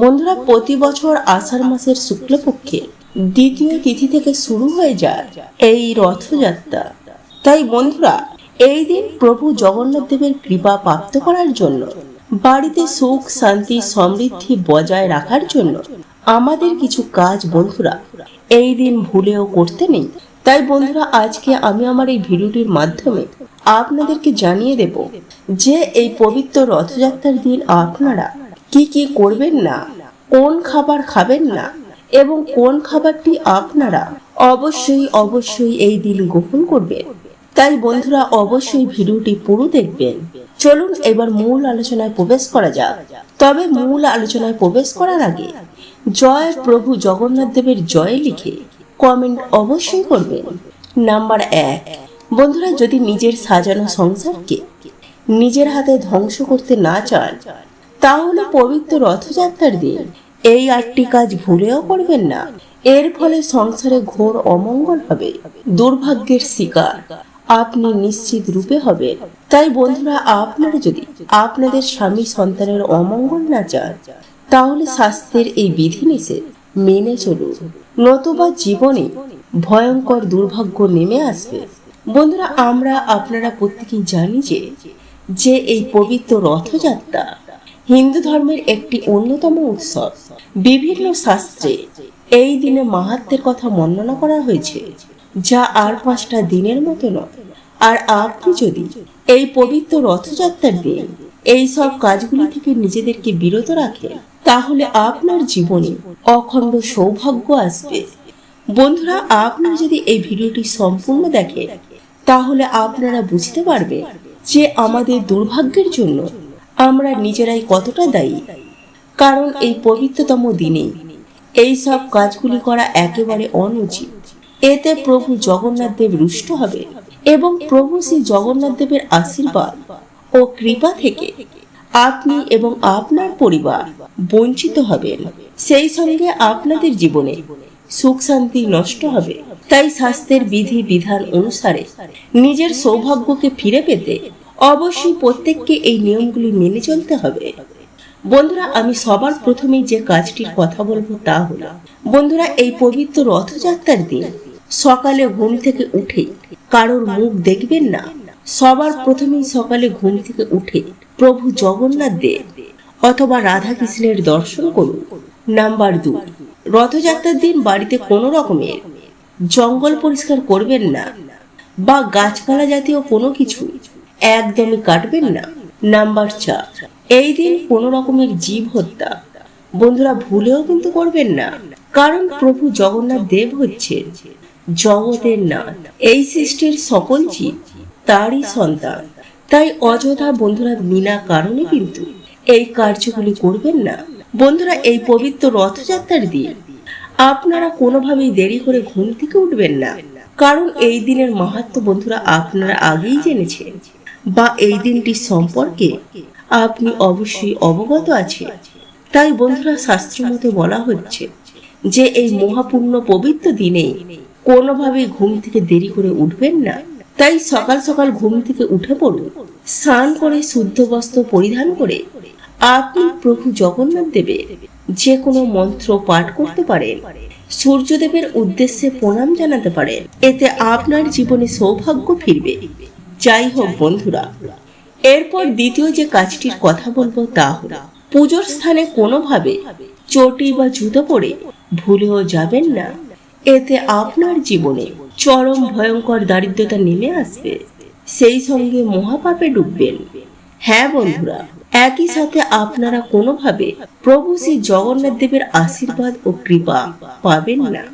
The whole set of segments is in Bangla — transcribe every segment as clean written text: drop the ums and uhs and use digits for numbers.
বন্ধুরা, প্রতি বছর আষাঢ় মাসের শুক্লপক্ষে দ্বিতীয় তিথি থেকে শুরু হয়ে যায় এই রথযাত্রা। তাই বন্ধুরা, এই দিন প্রভু জগন্নাথ দেবের কৃপা প্রাপ্ত করার জন্য, বাড়িতে সুখ শান্তি সমৃদ্ধি বজায় রাখার জন্য আমাদের কিছু কাজ বন্ধুরা এই দিন ভুলেও করতে নেই। তাই বন্ধুরা, আজকে আমি আমার এই ভিডিওটির মাধ্যমে আপনাদেরকে জানিয়ে দেব যে এই পবিত্র রথযাত্রার দিন আপনারা কি কি করবেন না, কোন খাবার খাবেন না এবং কোন খাবারটি আপনারা অবশ্যই এই দিন গ্রহণ করবেন। তাই বন্ধুরা, অবশ্যই ভিডিওটি পুরো দেখবেন। চলুন এবার মূল আলোচনায় প্রবেশ করা যাক। তবে মূল আলোচনায় প্রবেশ করার আগে জয় প্রভু জগন্নাথ দেবের জয় লিখে কমেন্ট অবশ্যই করবেন। নাম্বার 1, বন্ধুরা, যদি নিজের সাজানো সংসারকে নিজের হাতে ধ্বংস করতে না চান, তাহলে পবিত্র রথযাত্রার দিন এই 8টি কাজ ভুলেও করবেন না। এর ফলে সংসারে ঘোর অমঙ্গল হবে, দুর্ভাগ্যের শিকার আপনি নিশ্চিত রূপে হবেন। তাই বন্ধুরা, আপনারা যদি আপনাদের স্বামী সন্তানের অমঙ্গল না চান, তাহলে শাস্ত্রের এই বিধিনিষেধ মেনে চলুন, নতুবা জীবনে ভয়ঙ্কর দুর্ভাগ্য নেমে আসবে। বন্ধুরা, আপনারা প্রত্যেকেই জানি যে এই পবিত্র রথযাত্রা হিন্দু ধর্মের একটি অন্যতম উৎসব। বিভিন্ন শাস্ত্রে এই দিনে মাহাত্ম্যের কথা বর্ণনা করা হয়েছে, যা আর 5টা দিনের মতো নয়। আর আপনি যদি এই পবিত্র রথযাত্রার দিন এই সব কাজগুলি থেকে নিজেদেরকে বিরত রাখেন, তাহলে আপনার জীবনে অখণ্ড সৌভাগ্য আসবে। বন্ধুরা, আপনারা যদি এই ভিডিওটি সম্পূর্ণ দেখেন, তাহলে আপনারা বুঝতে পারবেন যে আমাদের দুর্ভাগ্যের জন্য আমরা নিজেরাই কতটা দায়ী। কারণ এই পবিত্রতম দিনে এই সব কাজগুলি করা একেবারে অনুচিত। এতে প্রভু জগন্নাথ দেব রুষ্ট হবে এবং প্রভু শ্রী জগন্নাথ দেবের আশীর্বাদ ও কৃপা থেকে আপনি এবং আপনার পরিবার বঞ্চিত হবেন। সেই সঙ্গে আপনাদের জীবনে সুখ শান্তি নষ্ট হবে। তাই শাস্ত্রের বিধি বিধান অনুসারে নিজের সৌভাগ্যকে ফিরে পেতে অবশ্যই প্রত্যেককে এই নিয়মগুলি মেনে চলতে হবে। বন্ধুরা, আমি সবার প্রথমেই যে কাজটির কথা বলবো তা হলো, বন্ধুরা, এই পবিত্র রথযাত্রার দিন সকালে ঘুম থেকে উঠে কারোর মুখ দেখবেন না। সবার প্রথমেই সকালে ঘুম থেকে উঠে প্রভু জগন্নাথ দেব অথবা রাধা কৃষ্ণের দর্শন করুন। নাম্বার 2, রথযাত্রার দিন বাড়িতে কোনো রকমের জঙ্গল পরিষ্কার করবেন না বা গাছপালা জাতীয় কোনো কিছু একদমই কাটবেন না। নাম্বার 4, এই দিন কোনো রকমের জীব হত্যা বন্ধুরা ভুলেও কিন্তু করবেন না। কারণ প্রভু জগন্নাথ দেব হচ্ছেন জগতের নাথ। এই সৃষ্টির সকল জীব তারই সন্তান। তাই অযথা বন্ধুরা বিনা কারণে কিন্তু এই কার্যগুলি করবেন না। বন্ধুরা, এই পবিত্র রথযাত্রার দিন আপনারা কোনোভাবেই দেরি করে ঘুম থেকে উঠবেন না। কারণ এই দিনের মাহাত্ম্য বন্ধুরা আপনারা আগেই জেনেছেন বা এই দিনটি সম্পর্কে আপনি অবশ্যই অবগত আছেন। তাই বন্ধুরা, শাস্ত্র মতে বলা হচ্ছে যে এই মহাপূর্ণ পবিত্র দিনে কোনোভাবেই ঘুম থেকে দেরি করে উঠবেন না। তাই সকাল সকাল ঘুম থেকে উঠে পড়ুন, স্নান করে শুদ্ধ বস্ত্র পরিধান করে আপনি প্রভু জগন্নাথ দেবের যে কোনো মন্ত্র পাঠ করতে পারেন, সূর্যদেবের উদ্দেশ্যে প্রণাম জানাতে পারেন। এতে আপনার জীবনে সৌভাগ্য ফিরবে। যাই হোক বন্ধুরা, এরপর দ্বিতীয় যে কাজটির কথা বলবো তা হলো, পুজোর স্থানে কোনোভাবে চটি বা জুতো পরে ভুলেও যাবেন না। এতে আপনার জীবনে চরম ভয়ঙ্কর দারিদ্রতা নেমে আসবে, সেই সঙ্গে মহাপাপে ডুববেন। হ্যাঁ বন্ধুরা, একই সাথে আপনারা কোনোভাবে প্রভু শ্রী জগন্নাথ দেবের আশীর্বাদ ও কৃপা পাবেন না।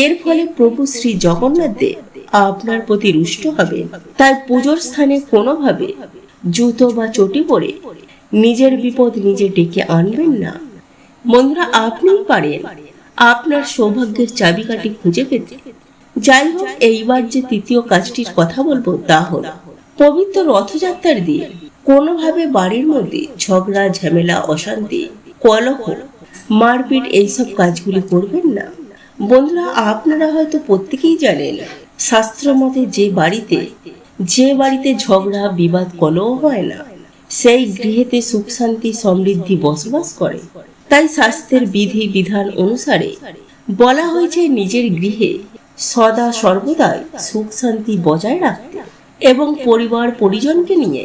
এর ফলে প্রভু শ্রী জগন্নাথ দেব আপনার প্রতি রুষ্ট হবেন। তাই পুজোর স্থানে কোনোভাবে জুতো বা চটি পরে নিজের বিপদ নিজে ডেকে আনবেন না। বন্ধুরা, আপনিই পারেন আপনার সৌভাগ্যের চাবিকাঠি খুঁজে পেতে। যাই হোক, এইবার যে তৃতীয় কাজটির কথা বলবো তা হল, পবিত্র রথযাত্রার দিন কোনোভাবে বাড়ির মধ্যে ঝগড়া ঝামেলা অশান্তি কলহ মারপিট এইসব কাজগুলি করবেন না। বন্ধুরা, আপনারা হয়তো প্রত্যেকেই জানেন শাস্ত্র মতে যে বাড়িতে ঝগড়া বিবাদ কলহ হয় না, সেই গৃহেতে সুখ শান্তি সমৃদ্ধি বসবাস করে। তাই শাস্ত্রের বিধি বিধান অনুসারে বলা হয়েছে নিজের গৃহে সদা সর্বদাই সুখ শান্তি বজায় রাখতে এবং পরিবার পরিজনকে নিয়ে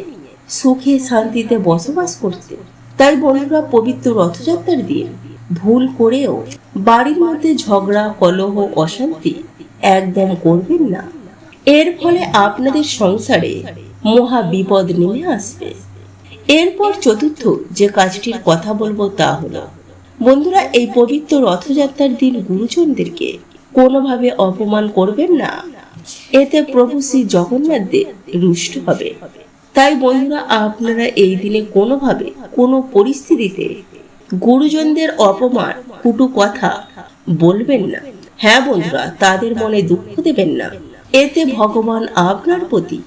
সুখে শান্তিতে বসবাস করতে। তাই বন্ধুরা, পবিত্র রথযাত্রার দিন ভুল করেও বাড়ির মধ্যে ঝগড়া কলহ অশান্তি একদম করবেন না। এর ফলে আপনাদের সংসারে মহা বিপদ নেমে আসবে। এরপর চতুর্থ যে কাজটির কথা বলবো তা হলো, বন্ধুরা, এই পবিত্র রথযাত্রার দিন গুরুজনদেরকে কোনোভাবে অপমান করবেন না। এতে প্রভু শ্রী জগন্নাথ দেব রুষ্ট হবে। তাই বন্ধুরা, আপনারা এই দিনে কোনোভাবে কোনো পরিস্থিতিতে গুরুজনদের অপমান কটু কথা বলবেন না। হ্যাঁ বন্ধুরা, তাদের মনে দুঃখ দেবেন না। এতে ভগবান আপনার প্রতি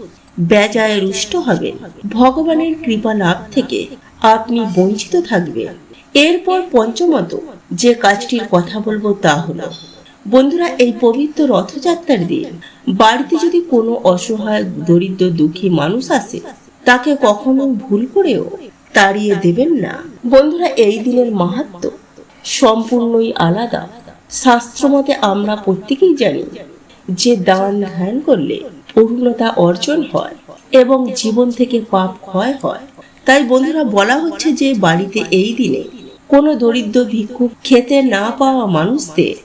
বেজায় রুষ্ট হবেন। ভগবানের কৃপা লাভ থেকে আপনি বঞ্চিত থাকবেন। এরপর পঞ্চমত যে কাজটির কথা বলবো তা হলো, বন্ধুরা, এই পবিত্র রথযাত্রার দিন বাড়িতে যদি কোনো অসহায় দরিদ্র দুঃখী মানুষ আসে, তাকে কখনো ভুল করেও তাড়িয়ে দেবেন না। বন্ধুরা, এই দিনের মাহাত্ম্য সম্পূর্ণই আলাদা। শাস্ত্রমতে আমরা প্রত্যেকেই জানি যে দান ধ্যান করলে পূর্ণতা অর্জন হয় এবং জীবন থেকে পাপ ক্ষয় হয়। তাই বন্ধুরা, বলা হচ্ছে যে বাড়িতে এই দিনে কোনো দরিদ্র ভিক্ষুক খেতে না পাওয়া মানুষদের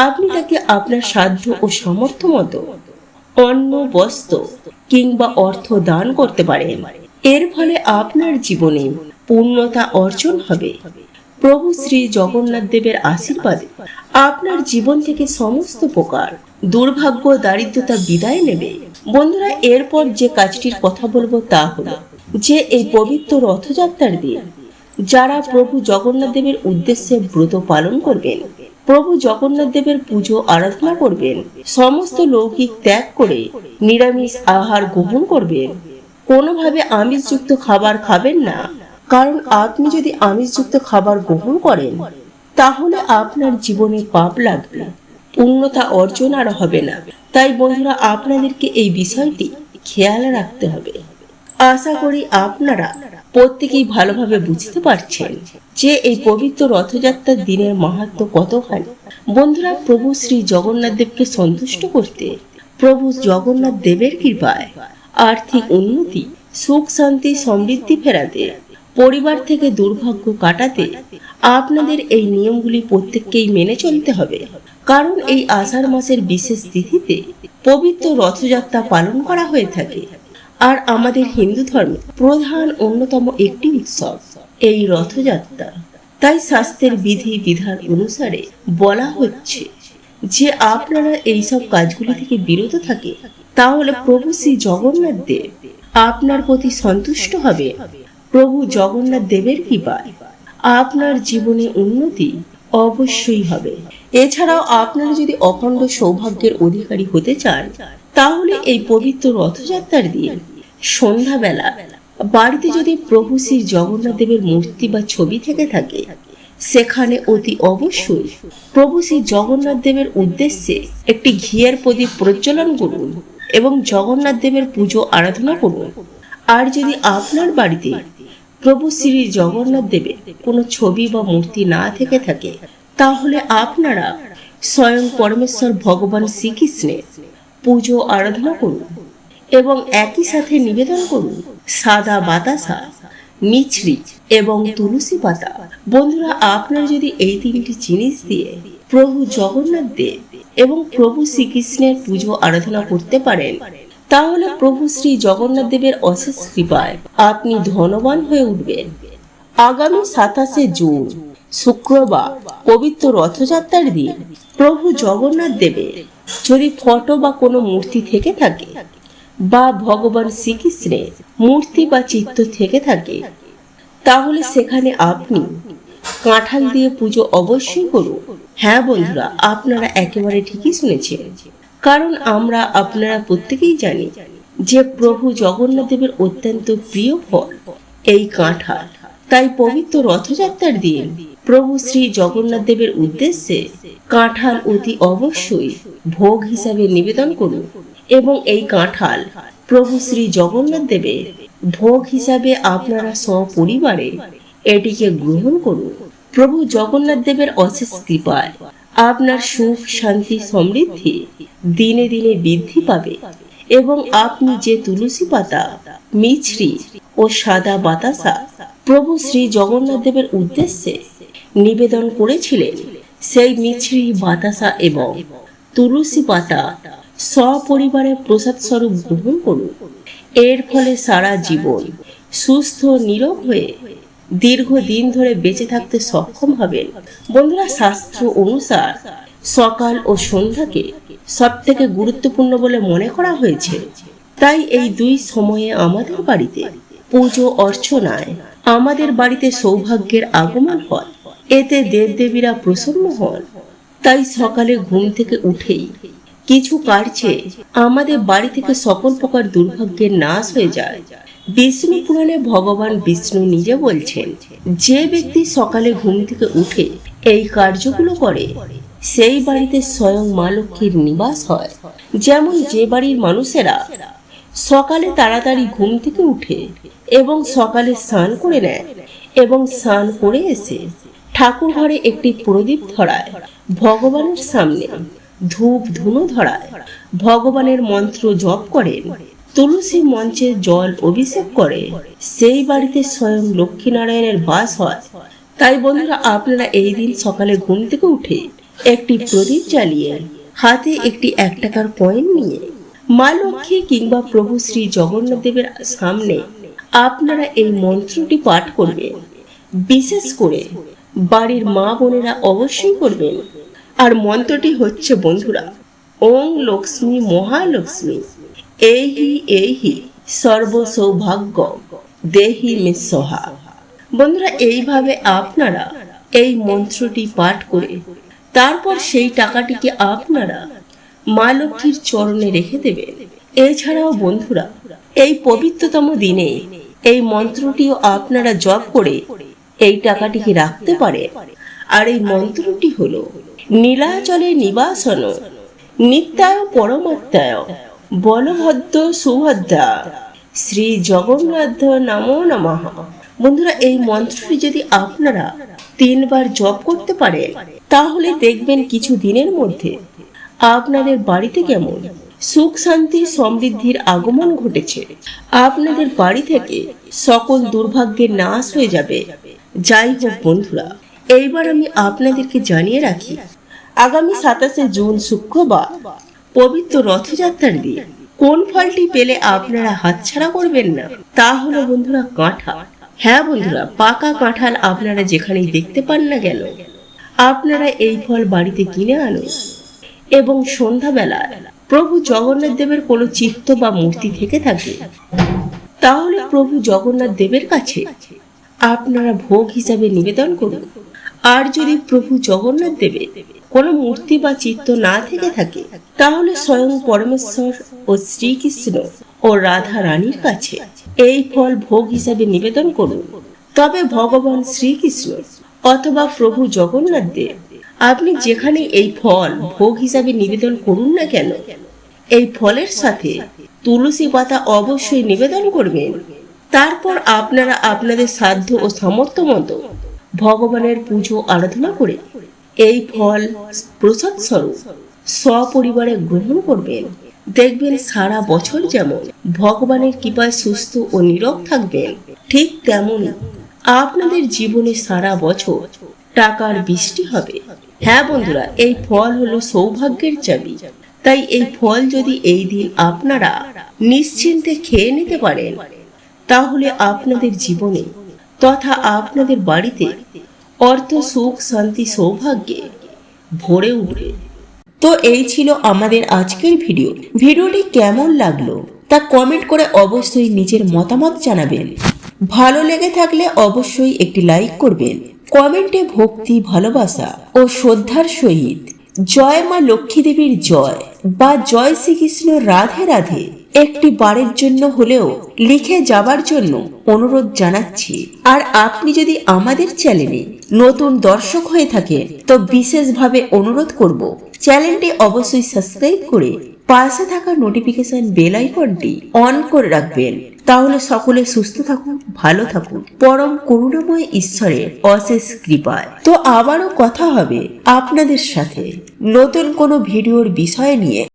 আপনি তাকে আপনার সাধ্য ও সামর্থ্য মতো অন্ন বস্ত্র কিংবা অর্থ দান করতে পারেন। এর ফলে আপনার জীবনে পূর্ণতা অর্জন হবে। প্রভু শ্রী জগন্নাথ দেবের আশীর্বাদে আপনার জীবন থেকে সমস্ত প্রকার দুর্ভাগ্য দারিদ্রতা বিদায় নেবে। বন্ধুরা, এরপর যে কাজটির কথা বলবো তা হলো যে এই পবিত্র রথযাত্রার দিন যারা প্রভু জগন্নাথ দেবের উদ্দেশ্যে ব্রত পালন করবেন, প্রভু জগন্নাথ দেবের পুজো আরাধনা করবেন, সমস্ত লৌকিক ত্যাগ করে নিরামিষ আহার গ্রহণ করবেন। কোনোভাবে আমিষযুক্ত খাবার খাবেন না, কারণ আপনি যদি আমিষযুক্ত খাবার গ্রহণ করেন তাহলে আপনার জীবনে পাপ লাগবে, পূর্ণতা অর্জন আর হবে না। তাই বন্ধুরা, আপনাদেরকে এই বিষয়টি খেয়াল রাখতে হবে। আশা করি আপনারা প্রত্যেকেই ভালোভাবে বুঝতে পারছেন যে এই পবিত্র রথযাত্রার দিনের মাহাত্ম্য কতখানি। বন্ধুরা, প্রভু শ্রী জগন্নাথ দেবকে সন্তুষ্ট করতে, প্রভু জগন্নাথ দেবের কৃপায় আর্থিক উন্নতি, সুখ শান্তি সমৃদ্ধি ফেরাতে, পরিবার থেকে দুর্ভাগ্য কাটাতে আপনাদের এই নিয়মগুলি প্রত্যেককেই মেনে চলতে হবে। কারণ এই আষাঢ় মাসের বিশেষ তিথিতে পবিত্র রথযাত্রা পালন করা হয়ে থাকে। আর আমাদের হিন্দু ধর্মে প্রধান অন্যতম একটি উৎসব এই রথযাত্রা। তাই শাস্ত্রের বিধি বিধান অনুসারে বলা হচ্ছে যে আপনারা এইসব কাজগুলি থেকে বিরত থাকে, তাহলে প্রভু শ্রী জগন্নাথ দেব আপনার প্রতি সন্তুষ্ট হবে। প্রভু জগন্নাথ দেবের কৃপায় আপনার জীবনে উন্নতি অবশ্যই হবে। এছাড়াও আপনারা যদি অখণ্ড সৌভাগ্যের অধিকারী হতে চান, তাহলে এই পবিত্র রথযাত্রার দিন সন্ধ্যাবেলা বাড়িতে যদি প্রভু শ্রী জগন্নাথ দেবের মূর্তি বা ছবি থেকে থাকে, সেখানে অতি অবশ্যই প্রভু শ্রী জগন্নাথ দেবের উদ্দেশ্যে একটি ঘিয়ের প্রদীপ প্রজ্বলন করুন এবং জগন্নাথ দেবের পুজো আরাধনা করুন। আর যদি আপনার বাড়িতে প্রভু শ্রী জগন্নাথ দেবের কোনো ছবি বা মূর্তি না থেকে থাকে, তাহলে আপনারা স্বয়ং পরমেশ্বর ভগবান শ্রীকৃষ্ণের পুজো আরাধনা করুন এবং একই সাথে নিবেদন করুন সাদা বাতাসা, মিছরি এবং তুলসী পাতা। বন্ধুরা, আপনারা যদি এই তিনটি জিনিস দিয়ে প্রভু জগন্নাথ দেব এবং প্রভু শ্রীকৃষ্ণের পুজো আরাধনা করতে পারেন, তাহলে প্রভু শ্রী জগন্নাথ দেবের অশেষ কৃপায় আপনি ধনবান হয়ে উঠবেন। আগামী 27শে জুন শুক্রবার পবিত্র রথযাত্রার দিন প্রভু জগন্নাথ দেবের যদি ফটো বা কোনো মূর্তি থেকে থাকে বা ভগবান শ্রীকৃষ্ণের মূর্তি বা চিত্র থেকে থাকে, তাহলে সেখানে আপনি কাঁঠাল দিয়ে পুজো অবশ্যই করুন। হ্যাঁ বন্ধুরা, আপনারা একেবারে ঠিকই শুনেছেন, কারণ আপনারা প্রত্যেকেই জানি যে প্রভু জগন্নাথ দেবের অত্যন্ত প্রিয় ফল এই কাঁঠাল। তাই পবিত্র রথযাত্রার দিন প্রভু শ্রী জগন্নাথ দেবের উদ্দেশ্যে কাঁঠাল অতি অবশ্যই ভোগ হিসাবে নিবেদন করুন এবং এই কাঁঠাল প্রভু শ্রী জগন্নাথ দেবের ভোগ হিসাবে আপনারা সপরিবারে এটিকে গ্রহণ করুন। প্রভু জগন্নাথ দেবের অশেষ কৃপায় আপনার সুখ শান্তি সমৃদ্ধি দিনে দিনে বৃদ্ধি পাবে এবং আপনি যে তুলসী পাতা, মিছরি ও সাদা বাতাসা প্রভু শ্রী জগন্নাথ দেবের উদ্দেশ্যে নিবেদন করেছিলেন, সেই মিছরি, বাতাসা এবং তুলসী পাতা সপরিবারে প্রসাদ স্বরূপ গ্রহণ করুন। এর ফলে সারা জীবন সুস্থ নিরোগ হয়ে দীর্ঘদিন ধরে বেঁচে থাকতে সক্ষম হবেন। বন্ধুরা, শাস্ত্র অনুসার সকাল ও সন্ধ্যাকে সব থেকে গুরুত্বপূর্ণ বলে মনে করা হয়েছে। তাই এই দুই সময়ে আমাদের বাড়িতে পুজো অর্চনায় আমাদের বাড়িতে সৌভাগ্যের আগমন হয়। এতে দেবদেবীরা প্রসন্ন হন। তাই সকালে ঘুম থেকে উঠেই কিছু কার্যে আমাদের বাড়ি থেকে সকল প্রকার দুর্ভাগ্যের নাশ হয়ে যায়। বিষ্ণু পুরাণে ভগবান বিষ্ণু নিজে বলছেন, যে ব্যক্তি সকালে ঘুম থেকে উঠে এই কার্যগুলো করে সেই বাড়িতে স্বয়ং মা লক্ষ্মীর নিবাস হয়। যেমন যে বাড়ির মানুষেরা সকালে তাড়াতাড়ি ঘুম থেকে উঠে এবং সকালে স্নান করে নেয় এবং স্নান করে এসে ঠাকুর ঘরে একটি প্রদীপ ধরায়, ভগবানের সামনে ধূপ ধুনো ধরায়, ভগবানের মন্ত্র জপ করেন, তুলসী মঞ্চে জল অভিষেক করে, সেই বাড়িতে স্বয়ং লক্ষ্মীনারায়ণের বাস হয়। তাই বন্ধুরা, আপনারা এই দিন সকালে ঘুম থেকে উঠে একটি প্রদীপ জ্বালিয়ে হাতে একটি 1 টাকার কয়েন নিয়ে মা লক্ষ্মী কিংবা প্রভু শ্রী জগন্নাথ দেবের সামনে আপনারা এই মন্ত্রটি পাঠ করবেন। বিশেষ করে বাড়ির মা বোনেরা অবশ্যই করবেন। আর মন্ত্রটি হচ্ছে বন্ধুরা, ওং লক্ষ্মী মহালক্ষ্মী এইহি এইহি সর্ব সৌভাগ্য দেহি মে সহা। বন্ধুরা, এইভাবে আপনারা এই মন্ত্রটি পাঠ করে তারপর সেই টাকাটিকে আপনারা মা লক্ষ্মীর চরণে রেখে দেবেন। এছাড়াও বন্ধুরা, এই পবিত্রতম দিনে এই মন্ত্রটিও আপনারা জপ করে এই টাকাটিকে রাখতে পারেন। আর এই মন্ত্রটি হলো, নীলাচলে নিবাসন নিত্যায় পরমাত্মায় বলভদ্র সুভদ্রা শ্রী জগন্নাথ নমো নমঃ। বন্ধুরা, এই মন্ত্রটি যদি আপনারা 3 বার জপ করতে পারেন তাহলে দেখবেন কিছু দিনের মধ্যে আপনাদের বাড়িতে কেমন সুখ শান্তি সমৃদ্ধির আগমন ঘটেছে। আপনাদের বাড়ি থেকে সকল দুর্ভাগ্যের নাশ হয়ে যাবে। যাই হোক বন্ধুরা, এইবার আমি আপনাদেরকে জানিয়ে রাখি, আগামী 27শে জুন শুক্রবার পবিত্র রথযাত্রার দিন কোন ফলটি পেলে আপনারা হাতছাড়া করবেন না, তা হলো বন্ধুরা কাঁঠাল। হ্যাঁ বন্ধুরা, পাকা কাঁঠাল আপনারা যেখানেই দেখতে পান না কেন আপনারা এই ফল বাড়িতে কিনে আনুন এবং সন্ধ্যাবেলায় প্রভু জগন্নাথ দেবের কোনো চিত্র বা মূর্তি থেকে থাকে তাহলে প্রভু জগন্নাথ দেবের কাছে আপনারা ভোগ হিসাবে নিবেদন করুন। আর যদি প্রভু জগন্নাথ দেবের কোনো মূর্তি বা চিত্র না থেকে থাকে তাহলে স্বয়ং পরমেশ্বর ও শ্রীকৃষ্ণ ও রাধা রানীর কাছে এই ফল ভোগ হিসাবে নিবেদন করুন। তবে ভগবান শ্রীকৃষ্ণ অথবা প্রভু জগন্নাথ দেব আপনি যেখানে এই ফল ভোগ হিসাবে নিবেদন করুন না কেন, এই ফলের সাথে তুলসী পাতা অবশ্যই নিবেদন করবেন। তারপর আপনারা আপনাদের সাধ্য ও সামর্থ্য মতো ভগবানের পুজো আরাধনা করে এই ফল প্রসাদ স্বরূপ সপরিবারে গ্রহণ করবেন। দেখবেন সারা বছর যেমন ভগবানের কৃপায় সুস্থ ও নীরোগ থাকবেন, ঠিক তেমনই আপনাদের জীবনে সারা বছর টাকার বৃষ্টি হবে। হ্যাঁ বন্ধুরা, এই ফল হলো সৌভাগ্যের চাবি। তাই এই ফল যদি এই দিন আপনারা নিশ্চিন্তে খেয়ে নিতে পারেন তাহলে আপনাদের জীবনে তথা আপনাদের বাড়িতে অর্থ সুখ শান্তি সৌভাগ্যে ভরে উঠবে। তো এই ছিল আমাদের আজকের ভিডিওটি কেমন লাগলো তা কমেন্ট করে অবশ্যই নিজের মতামত জানাবেন। ভালো লেগে থাকলে অবশ্যই একটি লাইক করবেন। কমেন্টে ভক্তি, ভালোবাসা ও শ্রদ্ধার সহিত জয় মা লক্ষ্মী দেবীর জয় বা জয় শ্রীকৃষ্ণ রাধে রাধে একটি বারের জন্য হলেও লিখে যাবার জন্য অনুরোধ জানাচ্ছি। আর আপনি যদি আমাদের চ্যানেলে নতুন দর্শক হয়ে থাকেন তো বিশেষভাবে অনুরোধ করব চ্যানেলটি অবশ্যই সাবস্ক্রাইব করে পাশে থাকা নোটিফিকেশন বেল আইকনটি অন করে রাখবেন, তাহলে সকলে সুস্থ থাকুন, ভালো থাকুন, পরম করুণাময় ঈশ্বরের অশেষ কৃপায়। তো আবারও কথা হবে আপনাদের সাথে নতুন কোনো ভিডিওর বিষয় নিয়ে।